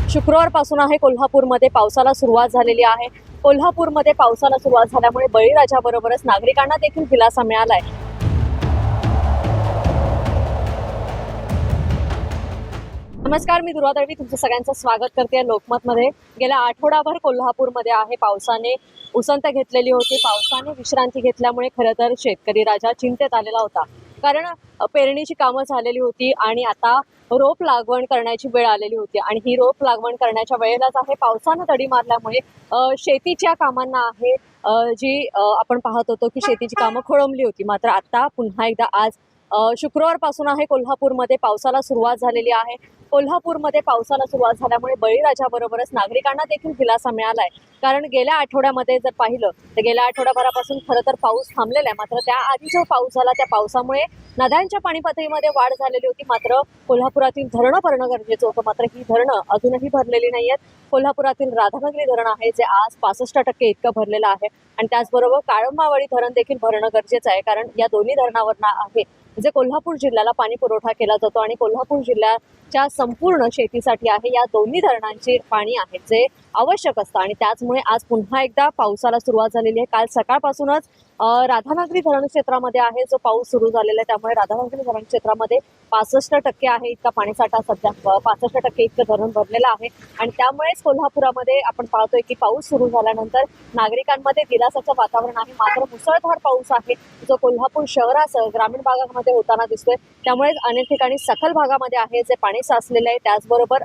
शुक्रवारपासून आहे कोल्हापूरमध्ये पावसाला सुरुवात झालेली आहे। कोल्हापूरमध्ये पावसाला सुरुवात झाल्यामुळे बळीराजाबरोबरच नागरिकांना देखील दिलासा मिळालाय। नमस्कार, मी दुर्वा दळवी तुमचं सगळ्यांचं स्वागत करते लोकमतमध्ये। गेल्या आठवडाभर कोल्हापूरमध्ये आहे पावसाने उसंत घेतलेली होती। पावसाने विश्रांती घेतल्यामुळे खरं तर शेतकरी राजा चिंतेत आलेला होता, कारण पेरणीची कामं झालेली होती आणि आता रोप लागवण करण्याची वेळ आलेली होती आणि ही रोप लागवण करण्याच्या वेळेलाच आहे पावसानं दडी मारल्यामुळे शेतीच्या कामांना आहे जी आपण पाहत होतो की शेतीची कामं खोळंबली होती। मात्र आता पुन्हा एकदा आज शुक्रवारपासून आहे कोल्हापूरमध्ये पावसाला सुरुवात झालेली आहे। कोल्हापूरमध्ये पावसाला सुरुवात झाल्यामुळे बळीराजाबरोबरच नागरिकांना देखील दिलासा मिळालाय, कारण गेल्या आठवड्यामध्ये जर पाहिलं तर गेल्या आठवड्याभरापासून खरं तर पाऊस थांबलेला आहे। मात्र त्याआधी जो पाऊस झाला त्या पावसामुळे नद्यांच्या पाणी पातळीमध्ये वाढ झालेली होती। मात्र कोल्हापुरातील धरणं भरणं गरजेचं होतं, मात्र ही धरणं अजूनही भरलेली नाही आहेत। कोल्हापुरातील राधानगरी धरण आहे जे आज 65% इतकं भरलेलं आहे आणि त्याचबरोबर काळंबावाडी धरण देखील भरणं गरजेचं आहे, कारण या दोन्ही धरणावरनं आहे जे कोल्हापूर जिल्ह्याला पाणी पुरवठा केला जातो आणि कोल्हापूर जिल्ह्याच्या संपूर्ण शेतीसाठी आहे या दोन्ही धरणांची पाणी आहे जे आवश्यक असतं आणि त्याचमुळे आज पुन्हा एकदा पावसाला सुरुवात झालेली आहे। काल सकाळपासूनच राधानगरी धरण क्षेत्रामध्ये आहे जो पाऊस सुरू झालेला आहे, त्यामुळे राधानगरी धरण क्षेत्रामध्ये 65% आहे इतका पाणीसाठा सध्या 65% इतकं धरण भरलेलं आहे आणि त्यामुळेच कोल्हापुरामध्ये आपण पाहतोय की पाऊस सुरू झाल्यानंतर नागरिकांमध्ये दिलासाचं वातावरण आहे। मात्र मुसळधार पाऊस आहे जो कोल्हापूर शहरासह ग्रामीण भागामध्ये होताना दिसतोय, त्यामुळे अनेक ठिकाणी सखल भागामध्ये आहे जे पाणी साचलेलं आहे। त्याचबरोबर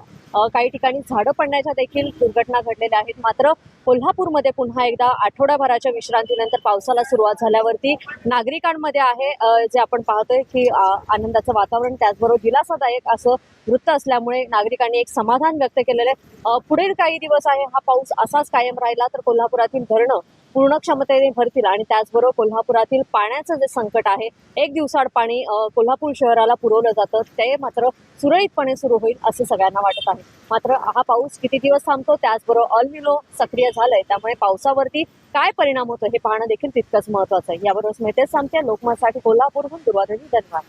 काही ठिकाणी झाडं पडण्याच्या देखील दुर्घटना घडलेल्या आहेत। मात्र कोल्हापूरमध्ये पुन्हा एकदा आठवड्याभराच्या विश्रांतीनंतर पावसाला सुरुवात झाल्यावरती नागरिकांमध्ये आहे जे आपण पाहतोय की आनंदाचं वातावरण, त्याचबरोबर दिलासादायक असं वृत्त असल्यामुळे नागरिकांनी एक समाधान व्यक्त केलेलं आहे। पुढील काही दिवस आहे हा पाऊस असाच कायम राहिला तर कोल्हापुरातील धरणं पूर्ण क्षमतेने भरतील आणि त्याचबरोबर कोल्हापुरातील पाण्याचं जे संकट आहे, एक दिवसाआड पाणी कोल्हापूर शहराला पुरवलं जातं ते मात्र सुरळीतपणे सुरू होईल असं सगळ्यांना वाटत आहे। मात्र हा पाऊस किती दिवस थांबतो, त्याचबरोबर अल निनो सक्रिय झालंय, त्यामुळे पावसावरती काय परिणाम होतो हे पाहणं देखील तितकंच महत्त्वाचं आहे। याबरोबरच मी तेच सांगते, लोकमतसाठी कोल्हापूरहून दुर्वा दळवी, धन्यवाद।